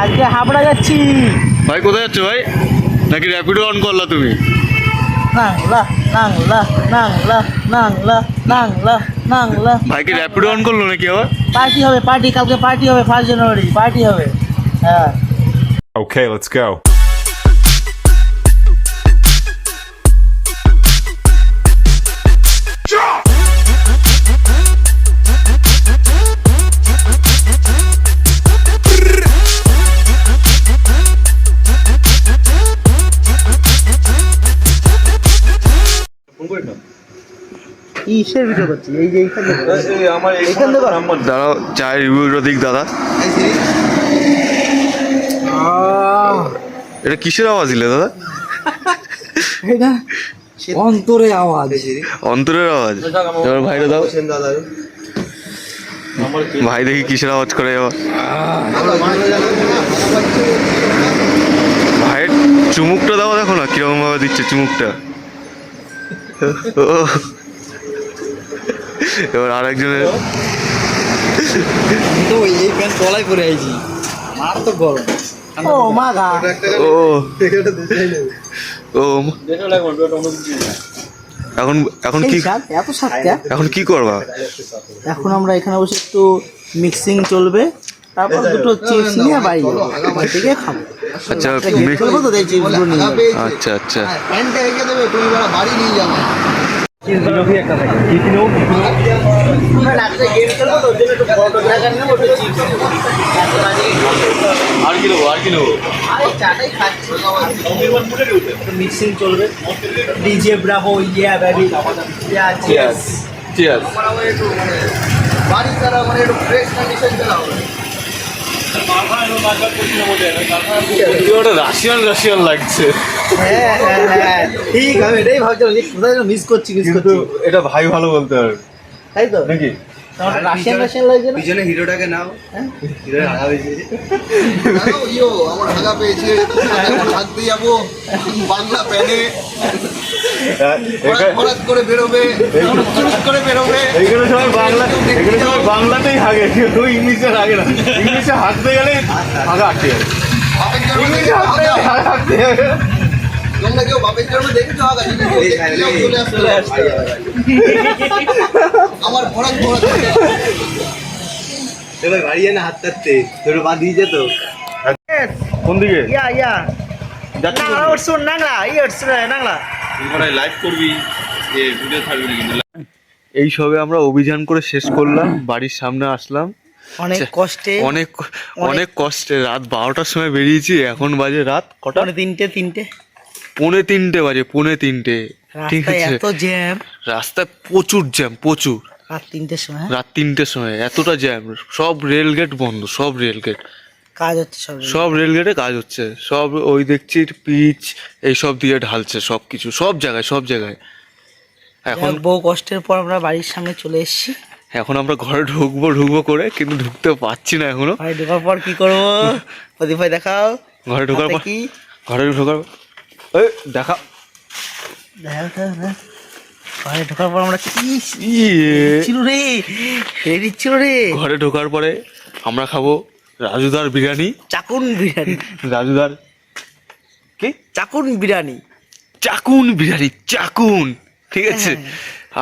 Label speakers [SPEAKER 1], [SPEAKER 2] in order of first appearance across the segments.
[SPEAKER 1] আজকে হাবড়া যাচ্ছি।
[SPEAKER 2] ভাই কোথায় যাচ্ছ ভাই? নাকি র্যাপিডো অন করলা তুমি?
[SPEAKER 1] নাংলা নাংলা নাংলা নাংলা নাংলা নাংলা।
[SPEAKER 2] ভাই কি র্যাপিডো অন করলো নাকি আবার?
[SPEAKER 1] পার্টি হবে, পার্টি কালকে পার্টি হবে, 1 জানুয়ারি পার্টি হবে। হ্যাঁ
[SPEAKER 3] Okay, let's go.
[SPEAKER 1] কিসের ভিডিও করছি? এই যে এইখানে
[SPEAKER 2] দাঁড়াও, চায়ের রিভিউটা দিক দাদা। এটা কিসের আওয়াজ দিলে দাদা?
[SPEAKER 1] এটা অন্তরে আওয়াজ।
[SPEAKER 2] অন্তরের আওয়াজ। এবার ভাইরা দাও। ভাই দেখি কিসের আওয়াজ করে এবার। ভাইয়ের চুমুকটা দাও, দেখো না কিরকম ভাবে দিচ্ছে চুমুকটা। এবার আরেকজনের
[SPEAKER 1] তো এই প্যান্ট তলায় পরে আইছি, মার তো গরম। ও মা গা।
[SPEAKER 2] ও ও এখন এখন কি
[SPEAKER 1] এত সাতটা
[SPEAKER 2] এখন কি করবা?
[SPEAKER 1] এখন আমরা এখানে বসে একটু মিক্সিং চলবে, তারপর দুটো চিপস নিয়ে বাড়ি যাবো, বাড়ি থেকে খাবো।
[SPEAKER 2] আচ্ছা
[SPEAKER 1] চলবো তো তাই চিপসগুলো নিয়ে যাবো।
[SPEAKER 2] আচ্ছা আচ্ছা
[SPEAKER 4] প্যান্টটা রেখে দেবে, তুমি বাড়ি নিয়ে যাবে।
[SPEAKER 2] আর কি নেবো, আর কি নেবো?
[SPEAKER 1] মিক্সিং চলবে, DJ Bravo yeah baby.
[SPEAKER 2] Cheers cheers.
[SPEAKER 4] বাড়ি তারা মানে একটু ফ্রেশ কন্ডিশন চালাও।
[SPEAKER 2] রাশিয়ান রাশিয়ান লাগছে।
[SPEAKER 1] হ্যাঁ হ্যাঁ হ্যাঁ ঠিক, আমি এটাই ভাবছিলাম যে কোথায় মিস করছি।
[SPEAKER 2] কিন্তু এটা ভাই ভালো বলতে পারবে,
[SPEAKER 1] তাই তো
[SPEAKER 2] নাকি?
[SPEAKER 1] রাশিয়ান রাশিয়ান লাগছে না?
[SPEAKER 4] পিছনে হিরোটাকে নাও,
[SPEAKER 1] হ্যাঁ?
[SPEAKER 4] হিরোর আগা পেয়েছে। আমার আগা পেয়েছে, হাত দিয়ে যাবো বাংলা প্যানে হঠাৎ করে বেরোবে, চুরুট করে বেরোবে।
[SPEAKER 2] এইখানে সবাই বাংলা, এখানে সবাই বাংলাতেই হাগে, কেউ ইংলিশে হাগে না। ইংলিশে হাঁটতে গেলে হাগা আটকে যাবে।
[SPEAKER 4] বাপের জন্ম
[SPEAKER 2] ইংলিশে হাঁটতে গেলে হাগা আটকে যাবে।
[SPEAKER 4] তোমরা কেউ বাপের জন্ম দেখেছো আগা? চলে আসতে আমার ভরাত ভরাত
[SPEAKER 5] এবার বাড়ি না হাত কাটতে তোর পা দিয়ে যেত।
[SPEAKER 2] কোন দিকে
[SPEAKER 1] ইয়া ইয়া
[SPEAKER 2] যাচ্ছি?
[SPEAKER 1] নাংলা উঠছো, নাংলা ইয়া উঠছো নাংলা।
[SPEAKER 2] লাইভ করবি, ভিডিও ছাড়বি কিন্তু। এই সবে আমরা অভিযান করে শেষ করলাম, বাড়ির সামনে আসলাম
[SPEAKER 1] অনেক কষ্টে,
[SPEAKER 2] অনেক অনেক কষ্টে। রাত 12টার সময় বেরিয়েছি, এখন বাজে রাত কটা?
[SPEAKER 1] 3টে
[SPEAKER 2] 3:45 বাজে, 3:45। ঠিক
[SPEAKER 1] রাস্তায়
[SPEAKER 2] আছে,
[SPEAKER 1] এত জ্যাম,
[SPEAKER 2] রাস্তায় প্রচুর জ্যাম, প্রচুর।
[SPEAKER 1] রাত 3টের সময়
[SPEAKER 2] রাত 3টের সময় এতটা জ্যাম, সব রেল গেট বন্ধ, সব রেল গেট,
[SPEAKER 1] কাজ হচ্ছে সব।
[SPEAKER 2] সব রেল গেটে কাজ হচ্ছে, সব ওই দেখছি পিচ এইসব দিয়ে ঢালছে, সব কিছু সব জায়গায় সব জায়গায়। এখন
[SPEAKER 1] বহু কষ্টের পর আমরা বাড়ির সামনে চলে এসেছি।
[SPEAKER 2] এখন আমরা ঘরে ঢুকবো করে, কিন্তু ঢুকতে পারছি না এখনো।
[SPEAKER 1] বাড়ি ঢোকার পর কি করবো? প্রদীপ ভাই দেখাও
[SPEAKER 2] ঘরে ঢোকার পর
[SPEAKER 1] কি
[SPEAKER 2] ঘরে ঢোকার এই দেখা
[SPEAKER 1] ঘরে ঢোকার পর আমরা কি
[SPEAKER 2] ইয়ে
[SPEAKER 1] ছিল রে, রেডি ছিল রে।
[SPEAKER 2] ঘরে ঢোকার পরে আমরা খাবো রাজুদার বিরিয়ানি।
[SPEAKER 1] চাকুন বিরিয়ানি,
[SPEAKER 2] রাজুদার কি
[SPEAKER 1] চাকুন বিরিয়ানি,
[SPEAKER 2] চাকুন বিরিয়ানি, চাকুন, ঠিক আছে।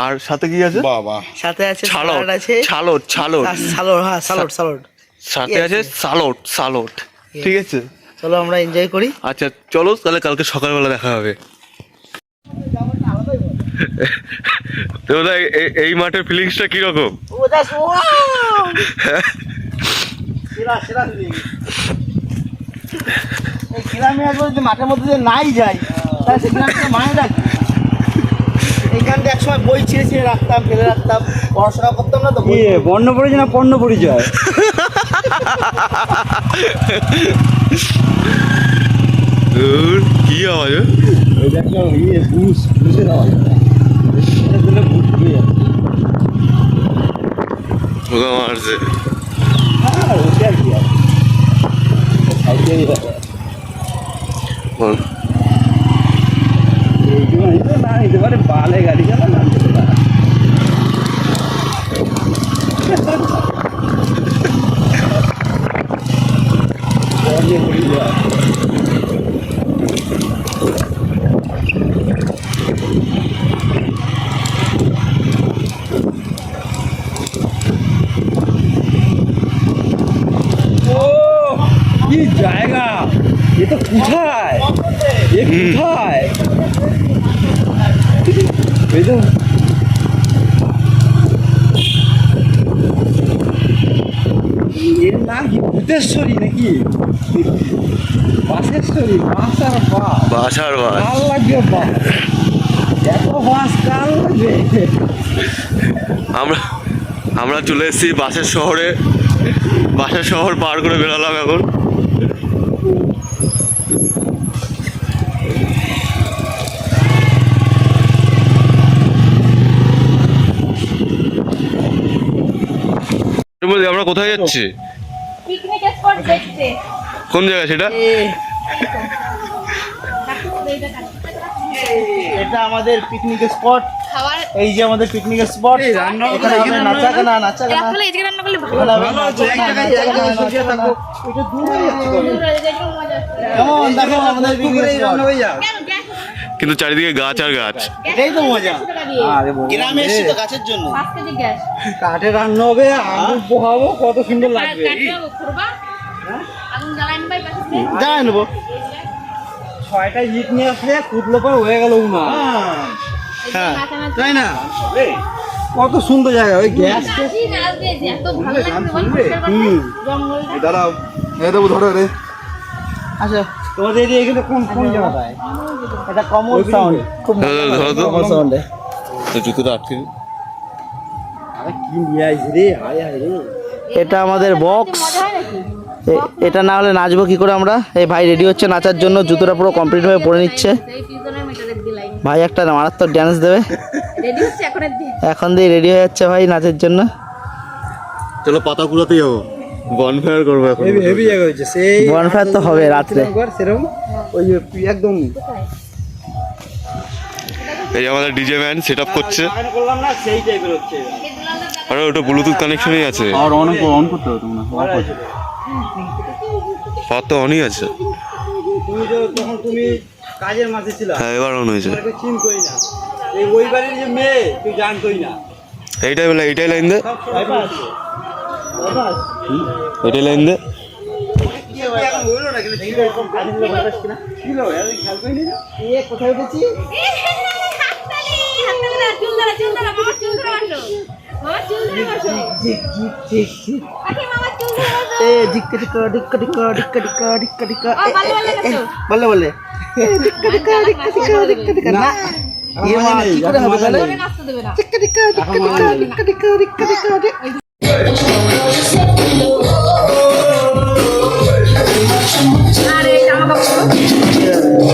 [SPEAKER 2] আর সাথে কি আছে?
[SPEAKER 4] বাবা
[SPEAKER 1] সাথে আছে
[SPEAKER 2] ছালট
[SPEAKER 1] সালাড আছে,
[SPEAKER 2] ছালট ছালট
[SPEAKER 1] সালোড, হ্যাঁ সালোড সালোড
[SPEAKER 2] সাথে আছে সালট সালট, ঠিক আছে।
[SPEAKER 1] চলো আমরা এনজয় করি।
[SPEAKER 2] আচ্ছা চলো তাহলে, কালকে সকালবেলা দেখা হবে। তো ভাই এই মাঠের ফিলিংসটা কিরকম?
[SPEAKER 1] গ্রামে একবার যদি মাঠের মধ্যে দিয়ে নাই যাই, তাহলে সে গ্রামটা মানে রাখি। এইখানটা একসময় বই ছিঁড়ে ছিঁড়ে রাখতাম, ফেলে রাখতাম, পড়াশোনা করতাম না তো।
[SPEAKER 5] বর্ণ পরিচয় না পণ্য পরিচয়?
[SPEAKER 2] কি আওয়াজ? ঢোকা মারছে। বল।
[SPEAKER 5] না নিতে পারে, বালে গাড়ি চালা না নিতে পারে। নিয়ে পড়ি যায়। ও কি জায়গা, এ তো কোথায়, এ কোথায়, এই তো এর নাম কি ভূতেশ্বরী নাকি বাসেশ্বরী? বাস আর বাস,
[SPEAKER 2] বাসার বাস।
[SPEAKER 5] কাল লাগবে বাস, এত বাস কাল লাগবে।
[SPEAKER 2] আমরা আমরা চলে এসেছি বাসের শহরে, বাসের শহর পার করে বেরোলাম এখন। আমরা কোথায় যাচ্ছি?
[SPEAKER 6] পিকনিক স্পট দেখতে।
[SPEAKER 2] কোন জায়গা সেটা?
[SPEAKER 1] এটা আমাদের পিকনিক স্পট।
[SPEAKER 6] খাবার
[SPEAKER 1] এই যে আমাদের পিকনিক স্পট,
[SPEAKER 5] রান্না
[SPEAKER 1] এখানে হবে নাচা গানা, নাচা গানা।
[SPEAKER 6] রাখলে এই জায়গায় রান্না করলে ভালো
[SPEAKER 1] এখানে হবে
[SPEAKER 5] ভালো আছে, এক
[SPEAKER 1] নাচা
[SPEAKER 5] জায়গায়
[SPEAKER 1] গানা,
[SPEAKER 5] এক জায়গায়
[SPEAKER 1] নাচা
[SPEAKER 5] বসে
[SPEAKER 1] গানা।
[SPEAKER 5] থাকো।
[SPEAKER 1] এটা দূর হয়ে যাচ্ছে তো।
[SPEAKER 6] দূর হয়ে যায়, একটু মজা আসছে।
[SPEAKER 1] কেমন দেখো আমাদের পিকনিক
[SPEAKER 5] পুকুরেই রান্না
[SPEAKER 1] স্পট।
[SPEAKER 5] হয়ে যাও।
[SPEAKER 6] কেন গ্যাস
[SPEAKER 2] কিন্তু চারিদিকে গাছ আর গাছ।
[SPEAKER 1] এটাই তো মজা।
[SPEAKER 6] 80 টাকা দিয়ে
[SPEAKER 5] আরে বাবা,
[SPEAKER 1] গ্রামে এসেছি তো গাছের জন্য।
[SPEAKER 6] 5 কেজি গ্যাস
[SPEAKER 5] কাঠে রান্না হবে, আগুন পোহাবো, কত সুন্দর লাগবে।
[SPEAKER 6] কাটবো করবা আগুন জ্বালাই নিবাই পাশে
[SPEAKER 1] জানাই নেবো।
[SPEAKER 5] 6টা ইট নিয়ে আসলে কুদলে পর হয়ে গেল না।
[SPEAKER 1] হ্যাঁ,
[SPEAKER 6] নাচানাচি
[SPEAKER 1] তাই না?
[SPEAKER 5] কত সুন্দর জায়গা, ওই গ্যাস
[SPEAKER 6] নাচি নাচ দিয়েছে এত ভালো লাগছে বল পরিষ্কার করতে জঙ্গলটা
[SPEAKER 4] দাঁড়াও, এই দেবো ধরো রে।
[SPEAKER 1] আচ্ছা,
[SPEAKER 5] তোমাদের এদিকে এখানে কোন কোন জায়গাটায়?
[SPEAKER 1] এটা কমন সাউন্ড, খুব
[SPEAKER 2] ধরো তো।
[SPEAKER 1] কমন সাউন্ডে।
[SPEAKER 2] তো জুতোটা আটকে দিন।
[SPEAKER 5] আরে কি নিয়ে আইছি রে, হায় হায় রে।
[SPEAKER 1] এটা আমাদের বক্স।
[SPEAKER 6] মজা হয় নাকি
[SPEAKER 1] এটা না হলে নাচবো কি করে আমরা? এই ভাই রেডি হচ্ছে নাচার জন্য, জুতোটা পুরো কমপ্লিট হয়ে পরে নিচ্ছে।
[SPEAKER 6] সেই পিছনের মিটারের দিলাই
[SPEAKER 1] ভাই একটা মারাত্মক ড্যান্স দেবে,
[SPEAKER 6] রেডি হচ্ছে এখনের দিন
[SPEAKER 1] এখন দিয়ে রেডি হয়ে যাচ্ছে ভাই নাচের জন্য।
[SPEAKER 2] চলো পাতা কুড়াতে যাবো, বনফায়ার করবো এখন।
[SPEAKER 5] হেভি হেভি জায়গা হয়েছে, সেই
[SPEAKER 1] Bonfire তো হবে রাত্রে।
[SPEAKER 5] একবার সেরকম ওই একদম
[SPEAKER 2] এই যে আমাদের ডিজে ম্যান সেট আপ করছে,
[SPEAKER 5] বাগানে করলাম না, সেই টাইপের হচ্ছে।
[SPEAKER 2] আরে ওটা ব্লুটুথ কানেকশনই আছে।
[SPEAKER 5] আর অন করতে হবে তোমরা।
[SPEAKER 2] পাওয়ার তো অনই আছে।
[SPEAKER 5] তুমি তো তখন তুমি কাজের মাঝে ছিল,
[SPEAKER 2] হ্যাঁ এবার অন হয়েছে।
[SPEAKER 5] তোমাকে চিনতই না, এই ওই বাড়ির যে মেয়ে তুই জানতই না।
[SPEAKER 2] এইটাই বলে, এইটাই লাইন দে,
[SPEAKER 5] বাইপাস বাইপাস
[SPEAKER 2] এইটাই লাইন দে।
[SPEAKER 5] কি এখন হইলো না, কিন্তু ছিল এরকম কাজের লোক বাইপাস কিনা ছিল, আমি খেয়াল করিনি না। এ কোথায় উঠেছি?
[SPEAKER 6] হাততালি হাততালি দাও চুল ধরা মামা চুল ধরা বসো মামা চুল ধরা বসো
[SPEAKER 1] জিক জিক জিক জিক।
[SPEAKER 6] আরে মামা চুল ধরা বসো
[SPEAKER 1] এ ডিক্কা ডিক্কা ডিক্কা ডিক্কা ডিক্কা ডিক্কা ডিক্কা ডিক্কা।
[SPEAKER 6] ও বলে বলে গেছো
[SPEAKER 1] বলে বলে এ ডিক্কা ডিক্কা ডিক্কা ডিক্কা ডিক্কা ডিক্কা। না এ মা কি করে হবে তাহলে?
[SPEAKER 6] ওরে নাচতে দেবে না
[SPEAKER 1] ডিক্কা ডিক্কা ডিক্কা ডিক্কা ডিক্কা ডিক্কা ডিক্কা ডিক্কা।
[SPEAKER 6] আরে জামা কাপড়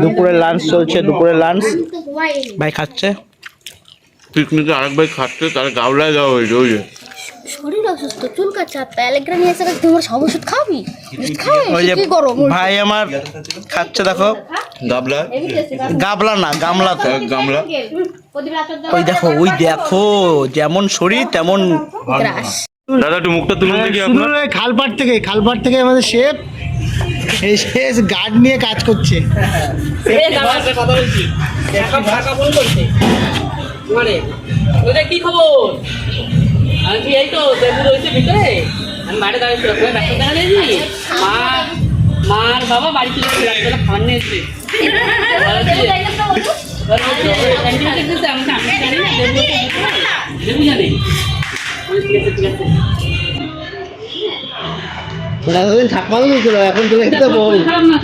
[SPEAKER 1] দুপুরে লাঞ্চ চলছে, দুপুরে লাঞ্চ ভাই খাচ্ছে।
[SPEAKER 2] পিকনিকে আরেক ভাই খাচ্ছে, তার গাবলায় যাওয়া হয়েছে ওই যে।
[SPEAKER 7] শরীর অসুস্থ চুল কাচ্ছে আর প্যালেগ্রা নিয়ে এসে তোমার সব ওষুধ খাবি
[SPEAKER 1] ওই যে ভাই আমার খাচ্ছে দেখো,
[SPEAKER 2] গাবলা,
[SPEAKER 1] গাবলা না গামলা তো।
[SPEAKER 2] গামলা।
[SPEAKER 1] ওই দেখো, ওই দেখো যেমন শরীর তেমন।
[SPEAKER 2] দাদা একটু মুখটা তুলুন দেখি আপনার।
[SPEAKER 1] খালপাট থেকে আমাদের শেফ, এই শেষ গার্ড নিয়ে কাজ করছে।
[SPEAKER 8] ওইটা কি খবর? আমি এই তো দেবু রয়েছে ভিতরে, আমি বাইরে দাঁড়িয়েছিলাম, ডাক্তার দেখা দিয়েছি। মার বাবা বাড়ি ছিল, রাত্রেবেলা খাবার নিয়ে এসেছে। অ্যান্টিবায়োটিক দিচ্ছে, আমি জানি না, দেবু জানে। ঠিক আছে ঠিক আছে।
[SPEAKER 1] এখন চলে যেতে বল।
[SPEAKER 8] খারাপ না।